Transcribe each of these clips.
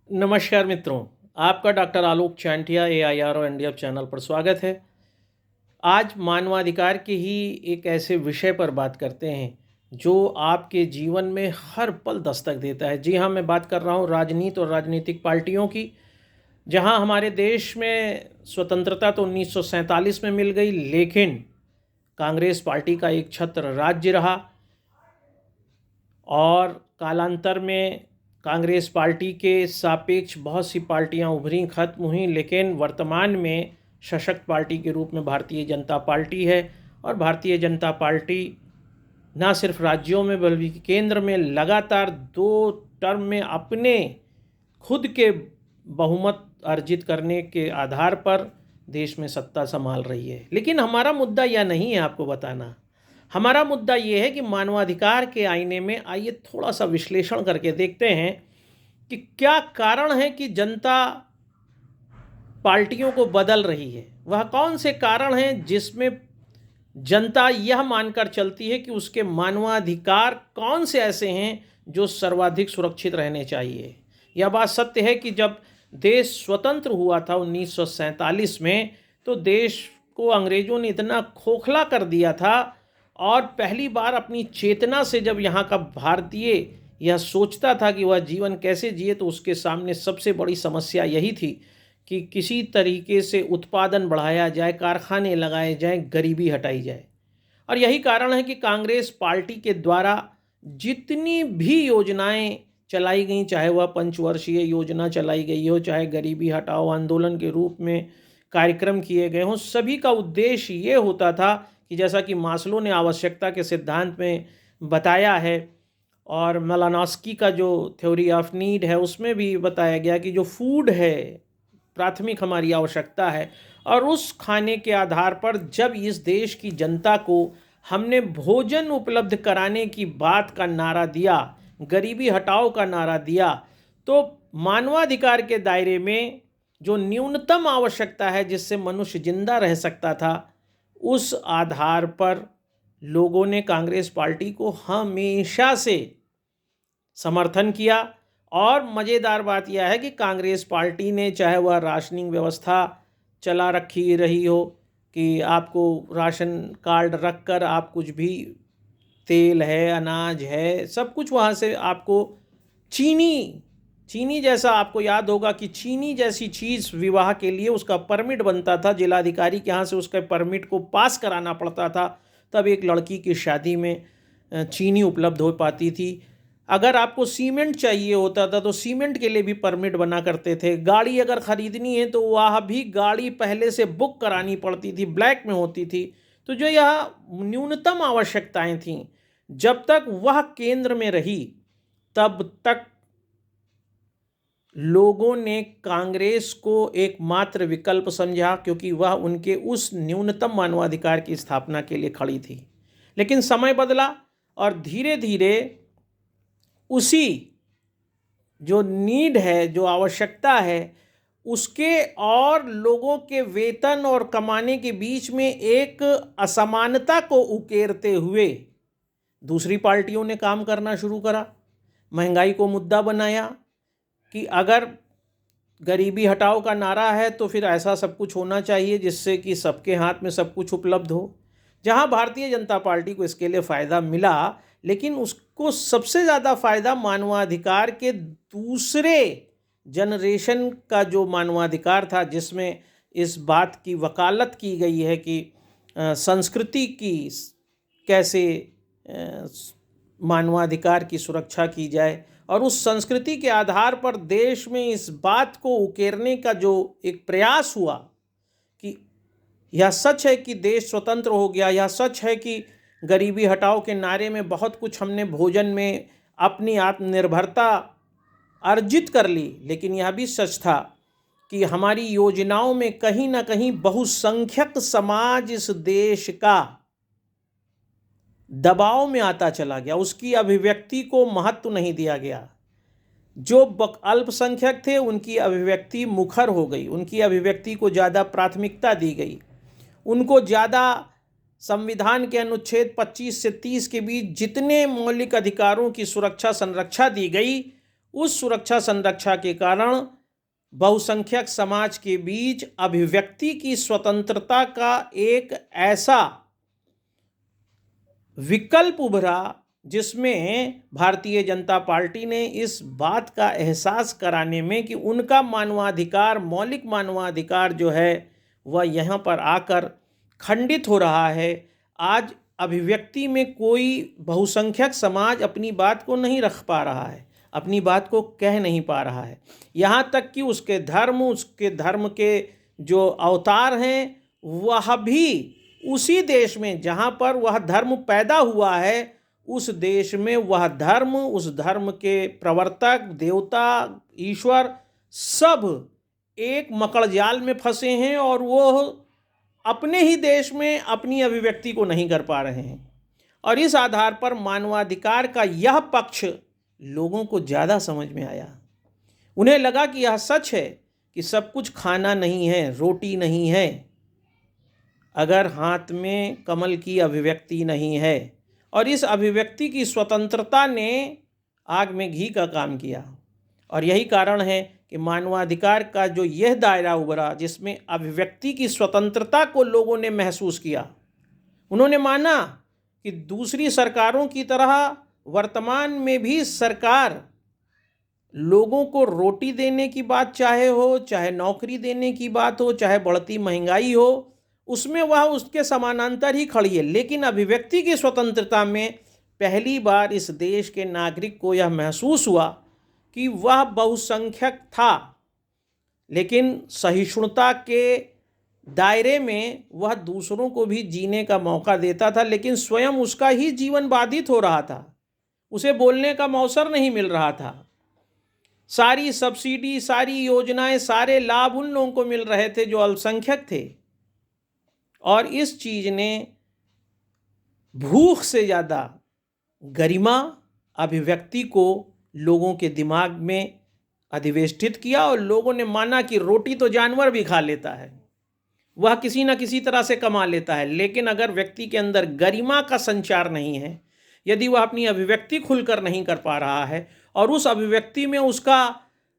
नमस्कार मित्रों, आपका डॉक्टर आलोक चांटिया AIR और NDF चैनल पर स्वागत है। आज मानवाधिकार के ही एक ऐसे विषय पर बात करते हैं जो आपके जीवन में हर पल दस्तक देता है। जी हाँ, मैं बात कर रहा हूँ राजनीति और राजनीतिक पार्टियों की। जहाँ हमारे देश में स्वतंत्रता तो 1947 में मिल गई, लेकिन कांग्रेस पार्टी का एक छत्र राज्य रहा और कालांतर में कांग्रेस पार्टी के सापेक्ष बहुत सी पार्टियां उभरी, खत्म हुई, लेकिन वर्तमान में सशक्त पार्टी के रूप में भारतीय जनता पार्टी है। और भारतीय जनता पार्टी ना सिर्फ राज्यों में बल्कि केंद्र में लगातार 2 टर्म में अपने खुद के बहुमत अर्जित करने के आधार पर देश में सत्ता संभाल रही है। लेकिन हमारा मुद्दा यह नहीं है आपको बताना। हमारा मुद्दा ये है कि मानवाधिकार के आईने में आइए थोड़ा सा विश्लेषण करके देखते हैं कि क्या कारण है कि जनता पार्टियों को बदल रही है। वह कौन से कारण हैं जिसमें जनता यह मानकर चलती है कि उसके मानवाधिकार कौन से ऐसे हैं जो सर्वाधिक सुरक्षित रहने चाहिए। यह बात सत्य है कि जब देश स्वतंत्र हुआ था 1947 में, तो देश को अंग्रेज़ों ने इतना खोखला कर दिया था और पहली बार अपनी चेतना से जब यहाँ का भारतीय यह सोचता था कि वह जीवन कैसे जिए, तो उसके सामने सबसे बड़ी समस्या यही थी कि किसी तरीके से उत्पादन बढ़ाया जाए, कारखाने लगाए जाएं, गरीबी हटाई जाए। और यही कारण है कि कांग्रेस पार्टी के द्वारा जितनी भी योजनाएं चलाई गई, चाहे वह पंचवर्षीय योजना चलाई गई हो, चाहे गरीबी हटाओ आंदोलन के रूप में कार्यक्रम किए गए हों, सभी का उद्देश्य ये होता था कि जैसा कि मास्लो ने आवश्यकता के सिद्धांत में बताया है और मेलानोस्की का जो थ्योरी ऑफ नीड है उसमें भी बताया गया कि जो फूड है प्राथमिक हमारी आवश्यकता है, और उस खाने के आधार पर जब इस देश की जनता को हमने भोजन उपलब्ध कराने की बात का नारा दिया, गरीबी हटाओ का नारा दिया, तो मानवाधिकार के दायरे में जो न्यूनतम आवश्यकता है जिससे मनुष्य जिंदा रह सकता था, उस आधार पर लोगों ने कांग्रेस पार्टी को हमेशा से समर्थन किया। और मज़ेदार बात यह है कि कांग्रेस पार्टी ने, चाहे वह राशनिंग व्यवस्था चला रखी रही हो कि आपको राशन कार्ड रख कर आप कुछ भी, तेल है, अनाज है, सब कुछ वहाँ से आपको, चीनी जैसा, आपको याद होगा कि चीनी जैसी चीज़ विवाह के लिए उसका परमिट बनता था, जिलाधिकारी के यहाँ से उसके परमिट को पास कराना पड़ता था, तब एक लड़की की शादी में चीनी उपलब्ध हो पाती थी। अगर आपको सीमेंट चाहिए होता था तो सीमेंट के लिए भी परमिट बना करते थे। गाड़ी अगर ख़रीदनी है तो वह भी गाड़ी पहले से बुक करानी पड़ती थी, ब्लैक में होती थी। तो जो यह न्यूनतम आवश्यकताएं थीं, जब तक वह केंद्र में रही तब तक लोगों ने कांग्रेस को एकमात्र विकल्प समझा, क्योंकि वह उनके उस न्यूनतम मानवाधिकार की स्थापना के लिए खड़ी थी। लेकिन समय बदला और धीरे धीरे उसी जो नीड है, जो आवश्यकता है, उसके और लोगों के वेतन और कमाने के बीच में एक असमानता को उकेरते हुए दूसरी पार्टियों ने काम करना शुरू करा। महंगाई को मुद्दा बनाया कि अगर गरीबी हटाओ का नारा है तो फिर ऐसा सब कुछ होना चाहिए जिससे कि सबके हाथ में सब कुछ उपलब्ध हो। जहां भारतीय जनता पार्टी को इसके लिए फ़ायदा मिला, लेकिन उसको सबसे ज़्यादा फ़ायदा मानवाधिकार के दूसरे जनरेशन का जो मानवाधिकार था, जिसमें इस बात की वकालत की गई है कि संस्कृति की कैसे मानवाधिकार की सुरक्षा की जाए, और उस संस्कृति के आधार पर देश में इस बात को उकेरने का जो एक प्रयास हुआ कि यह सच है कि देश स्वतंत्र हो गया, यह सच है कि गरीबी हटाओ के नारे में बहुत कुछ हमने भोजन में अपनी आत्मनिर्भरता अर्जित कर ली, लेकिन यह भी सच था कि हमारी योजनाओं में कहीं ना कहीं बहुसंख्यक समाज इस देश का दबाव में आता चला गया, उसकी अभिव्यक्ति को महत्व नहीं दिया गया। जो अल्पसंख्यक थे उनकी अभिव्यक्ति मुखर हो गई, उनकी अभिव्यक्ति को ज़्यादा प्राथमिकता दी गई, उनको ज़्यादा संविधान के अनुच्छेद 25 से 30 के बीच जितने मौलिक अधिकारों की सुरक्षा संरक्षा दी गई, उस सुरक्षा संरक्षा के कारण बहुसंख्यक समाज के बीच अभिव्यक्ति की स्वतंत्रता का एक ऐसा विकल्प उभरा जिसमें भारतीय जनता पार्टी ने इस बात का एहसास कराने में कि उनका मानवाधिकार, मौलिक मानवाधिकार जो है वह यहाँ पर आकर खंडित हो रहा है। आज अभिव्यक्ति में कोई बहुसंख्यक समाज अपनी बात को नहीं रख पा रहा है, अपनी बात को कह नहीं पा रहा है। यहाँ तक कि उसके धर्म के जो अवतार हैं वह भी उसी देश में जहाँ पर वह धर्म पैदा हुआ है, उस देश में वह धर्म, उस धर्म के प्रवर्तक, देवता, ईश्वर सब एक मकड़जाल में फंसे हैं और वो अपने ही देश में अपनी अभिव्यक्ति को नहीं कर पा रहे हैं। और इस आधार पर मानवाधिकार का यह पक्ष लोगों को ज़्यादा समझ में आया। उन्हें लगा कि यह सच है कि सब कुछ खाना नहीं है, रोटी नहीं है, अगर हाथ में कमल की अभिव्यक्ति नहीं है। और इस अभिव्यक्ति की स्वतंत्रता ने आग में घी का काम किया। और यही कारण है कि मानवाधिकार का जो यह दायरा उभरा जिसमें अभिव्यक्ति की स्वतंत्रता को लोगों ने महसूस किया। उन्होंने माना कि दूसरी सरकारों की तरह वर्तमान में भी सरकार लोगों को रोटी देने की बात चाहे हो, चाहे नौकरी देने की बात हो, चाहे बढ़ती महंगाई हो, उसमें वह उसके समानांतर ही खड़ी है। लेकिन अभिव्यक्ति की स्वतंत्रता में पहली बार इस देश के नागरिक को यह महसूस हुआ कि वह बहुसंख्यक था, लेकिन सहिष्णुता के दायरे में वह दूसरों को भी जीने का मौका देता था, लेकिन स्वयं उसका ही जीवन बाधित हो रहा था, उसे बोलने का अवसर नहीं मिल रहा था। सारी सब्सिडी, सारी योजनाएं, सारे लाभ उन लोगों को मिल रहे थे जो अल्पसंख्यक थे। और इस चीज़ ने भूख से ज़्यादा गरिमा, अभिव्यक्ति को लोगों के दिमाग में अधिवेष्टित किया और लोगों ने माना कि रोटी तो जानवर भी खा लेता है, वह किसी न किसी तरह से कमा लेता है, लेकिन अगर व्यक्ति के अंदर गरिमा का संचार नहीं है, यदि वह अपनी अभिव्यक्ति खुलकर नहीं कर पा रहा है और उस अभिव्यक्ति में उसका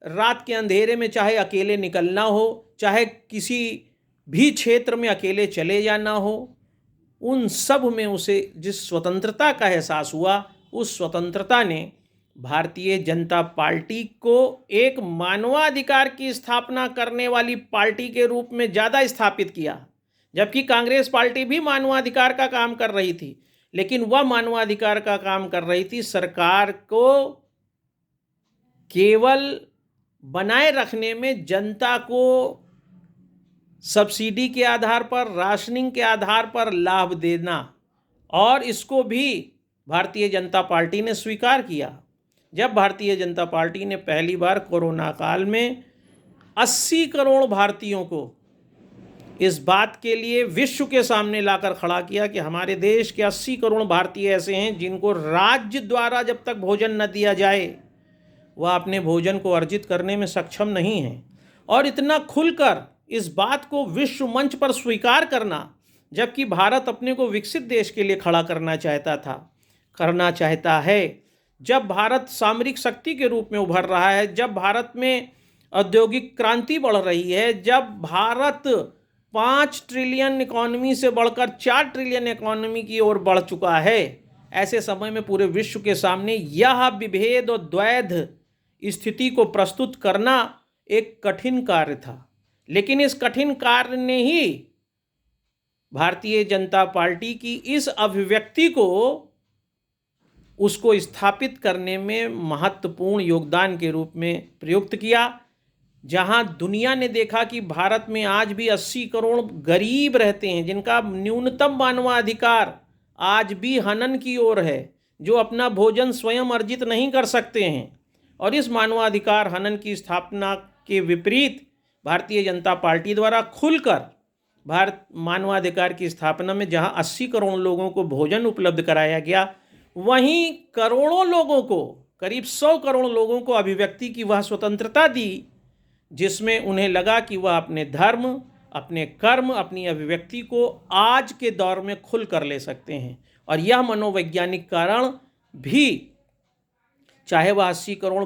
रात के अंधेरे में चाहे अकेले निकलना हो, चाहे किसी भी क्षेत्र में अकेले चले जाना हो, उन सब में उसे जिस स्वतंत्रता का एहसास हुआ, उस स्वतंत्रता ने भारतीय जनता पार्टी को एक मानवाधिकार की स्थापना करने वाली पार्टी के रूप में ज़्यादा स्थापित किया। जबकि कांग्रेस पार्टी भी मानवाधिकार का काम कर रही थी, लेकिन वह मानवाधिकार का काम कर रही थी सरकार को केवल बनाए रखने में, जनता को सब्सिडी के आधार पर, राशनिंग के आधार पर लाभ देना। और इसको भी भारतीय जनता पार्टी ने स्वीकार किया। जब भारतीय जनता पार्टी ने पहली बार कोरोना काल में 80 करोड़ भारतीयों को इस बात के लिए विश्व के सामने लाकर खड़ा किया कि हमारे देश के 80 करोड़ भारतीय ऐसे हैं जिनको राज्य द्वारा जब तक भोजन न दिया जाए वह अपने भोजन को अर्जित करने में सक्षम नहीं हैं। और इतना खुलकर इस बात को विश्व मंच पर स्वीकार करना, जबकि भारत अपने को विकसित देश के लिए खड़ा करना चाहता है, जब भारत सामरिक शक्ति के रूप में उभर रहा है, जब भारत में औद्योगिक क्रांति बढ़ रही है, जब भारत 5 ट्रिलियन इकॉनमी से बढ़कर 4 ट्रिलियन इकॉनमी की ओर बढ़ चुका है, ऐसे समय में पूरे विश्व के सामने यह विभेद और द्वैध स्थिति को प्रस्तुत करना एक कठिन कार्य था। लेकिन इस कठिन कार्य ने ही भारतीय जनता पार्टी की इस अभिव्यक्ति को उसको स्थापित करने में महत्वपूर्ण योगदान के रूप में प्रयुक्त किया। जहां दुनिया ने देखा कि भारत में आज भी 80 करोड़ गरीब रहते हैं जिनका न्यूनतम मानवाधिकार आज भी हनन की ओर है, जो अपना भोजन स्वयं अर्जित नहीं कर सकते हैं। और इस मानवाधिकार हनन की स्थापना के विपरीत भारतीय जनता पार्टी द्वारा खुलकर भारत मानवाधिकार की स्थापना में जहां 80 करोड़ लोगों को भोजन उपलब्ध कराया गया, वहीं करोड़ों लोगों को, करीब 100 करोड़ लोगों को अभिव्यक्ति की वह स्वतंत्रता दी जिसमें उन्हें लगा कि वह अपने धर्म, अपने कर्म, अपनी अभिव्यक्ति को आज के दौर में खुल कर ले सकते हैं। और यह मनोवैज्ञानिक कारण भी, चाहे वह 80 करोड़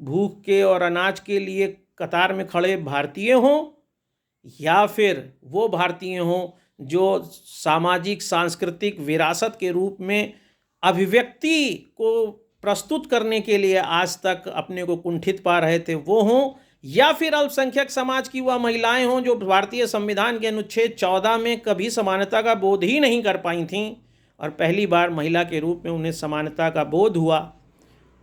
भूख के और अनाज के लिए कतार में खड़े भारतीय हों, या फिर वो भारतीय हों जो सामाजिक सांस्कृतिक विरासत के रूप में अभिव्यक्ति को प्रस्तुत करने के लिए आज तक अपने को कुंठित पा रहे थे वो हों, या फिर अल्पसंख्यक समाज की वह महिलाएं हों जो भारतीय संविधान के अनुच्छेद 14 में कभी समानता का बोध ही नहीं कर पाई थीं और पहली बार महिला के रूप में उन्हें समानता का बोध हुआ।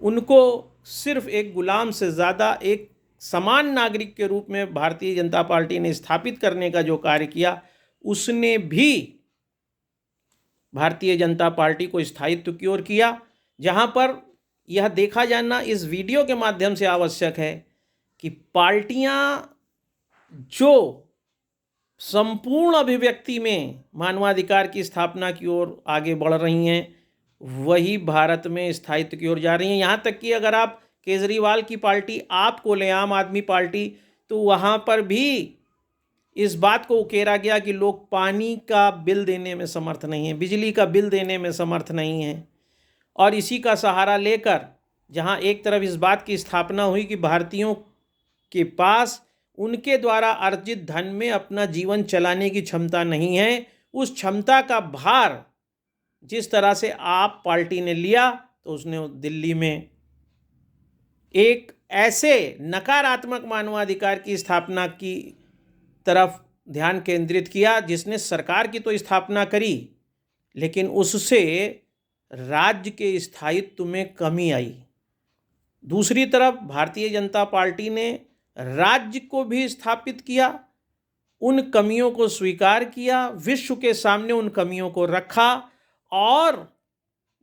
उनको सिर्फ एक गुलाम से ज़्यादा एक समान नागरिक के रूप में भारतीय जनता पार्टी ने स्थापित करने का जो कार्य किया, उसने भी भारतीय जनता पार्टी को स्थायित्व की ओर किया। जहां पर यह देखा जाना इस वीडियो के माध्यम से आवश्यक है कि पार्टियां जो संपूर्ण अभिव्यक्ति में मानवाधिकार की स्थापना की ओर आगे बढ़ रही हैं, वही भारत में स्थायित्व की ओर जा रही हैं। यहाँ तक कि अगर आप केजरीवाल की पार्टी आप को लें, आम आदमी पार्टी, तो वहाँ पर भी इस बात को उकेरा गया कि लोग पानी का बिल देने में समर्थ नहीं हैं, बिजली का बिल देने में समर्थ नहीं हैं। और इसी का सहारा लेकर जहाँ एक तरफ इस बात की स्थापना हुई कि भारतीयों के पास उनके द्वारा अर्जित धन में अपना जीवन चलाने की क्षमता नहीं है, उस क्षमता का भार जिस तरह से आप पार्टी ने लिया, तो उसने दिल्ली में एक ऐसे नकारात्मक मानवाधिकार की स्थापना की तरफ ध्यान केंद्रित किया जिसने सरकार की तो स्थापना करी, लेकिन उससे राज्य के स्थायित्व में कमी आई। दूसरी तरफ भारतीय जनता पार्टी ने राज्य को भी स्थापित किया, उन कमियों को स्वीकार किया, विश्व के सामने उन कमियों को रखा और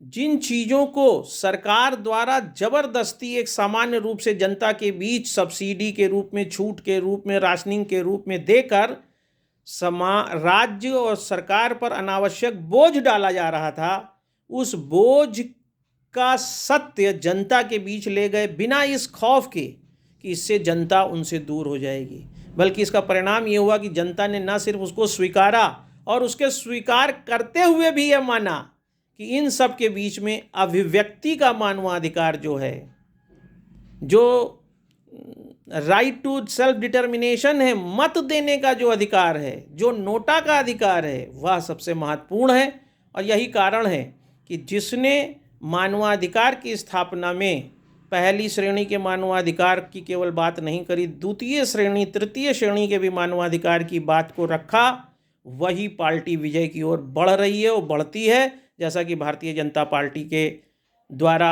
जिन चीज़ों को सरकार द्वारा जबरदस्ती एक सामान्य रूप से जनता के बीच सब्सिडी के रूप में, छूट के रूप में, राशनिंग के रूप में देकर राज्य और सरकार पर अनावश्यक बोझ डाला जा रहा था, उस बोझ का सत्य जनता के बीच ले गए बिना इस खौफ के कि इससे जनता उनसे दूर हो जाएगी, बल्कि इसका परिणाम ये हुआ कि जनता ने न सिर्फ उसको स्वीकारा और उसके स्वीकार करते हुए भी यह माना कि इन सब के बीच में अभिव्यक्ति का मानवाधिकार जो है, जो राइट टू सेल्फ डिटर्मिनेशन है, मत देने का जो अधिकार है, जो नोटा का अधिकार है, वह सबसे महत्वपूर्ण है। और यही कारण है कि जिसने मानवाधिकार की स्थापना में पहली श्रेणी के मानवाधिकार की केवल बात नहीं करी, द्वितीय श्रेणी, तृतीय श्रेणी के भी मानवाधिकार की बात को रखा, वही पार्टी विजय की ओर बढ़ रही है और बढ़ती है। जैसा कि भारतीय जनता पार्टी के द्वारा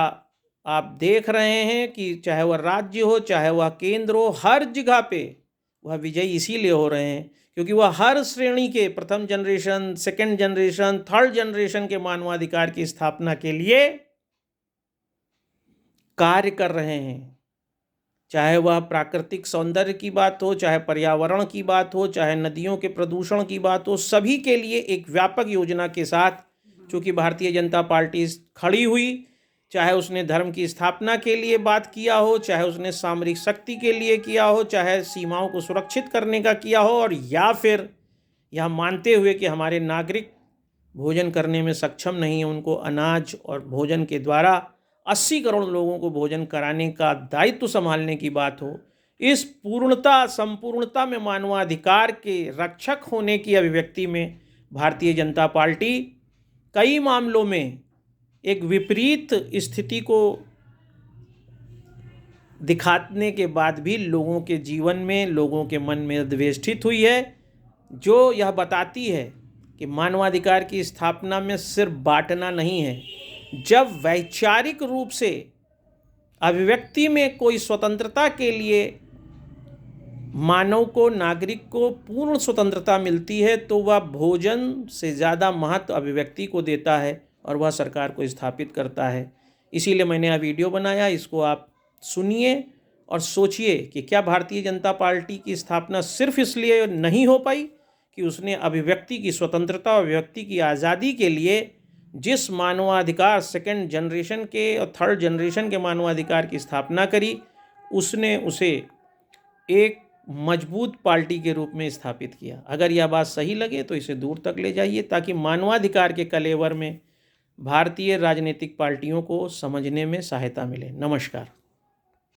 आप देख रहे हैं कि चाहे वह राज्य हो, चाहे वह केंद्र हो, हर जगह पे वह विजयी इसीलिए हो रहे हैं क्योंकि वह हर श्रेणी के प्रथम generation, second generation, third generation के मानवाधिकार की स्थापना के लिए कार्य कर रहे हैं। चाहे वह प्राकृतिक सौंदर्य की बात हो, चाहे पर्यावरण की बात हो, चाहे नदियों के प्रदूषण की बात हो, सभी के लिए एक व्यापक योजना के साथ चूँकि भारतीय जनता पार्टी खड़ी हुई, चाहे उसने धर्म की स्थापना के लिए बात किया हो, चाहे उसने सामरिक शक्ति के लिए किया हो, चाहे सीमाओं को सुरक्षित करने का किया हो, और या फिर यह मानते हुए कि हमारे नागरिक भोजन करने में सक्षम नहीं है, उनको अनाज और भोजन के द्वारा 80 करोड़ लोगों को भोजन कराने का दायित्व संभालने की बात हो, इस पूर्णता संपूर्णता में मानवाधिकार के रक्षक होने की अभिव्यक्ति में भारतीय जनता पार्टी कई मामलों में एक विपरीत स्थिति को दिखाने के बाद भी लोगों के जीवन में, लोगों के मन में अधिवेशित हुई है, जो यह बताती है कि मानवाधिकार की स्थापना में सिर्फ बांटना नहीं है। जब वैचारिक रूप से अभिव्यक्ति में कोई स्वतंत्रता के लिए मानव को, नागरिक को पूर्ण स्वतंत्रता मिलती है, तो वह भोजन से ज़्यादा महत्व अभिव्यक्ति को देता है और वह सरकार को स्थापित करता है। इसीलिए मैंने यह वीडियो बनाया, इसको आप सुनिए और सोचिए कि क्या भारतीय जनता पार्टी की स्थापना सिर्फ इसलिए नहीं हो पाई कि उसने अभिव्यक्ति की स्वतंत्रता और व्यक्ति की आज़ादी के लिए जिस मानवाधिकार सेकंड जनरेशन के और थर्ड जनरेशन के मानवाधिकार की स्थापना करी, उसने उसे एक मजबूत पार्टी के रूप में स्थापित किया। अगर यह बात सही लगे तो इसे दूर तक ले जाइए ताकि मानवाधिकार के कलेवर में भारतीय राजनीतिक पार्टियों को समझने में सहायता मिले। नमस्कार।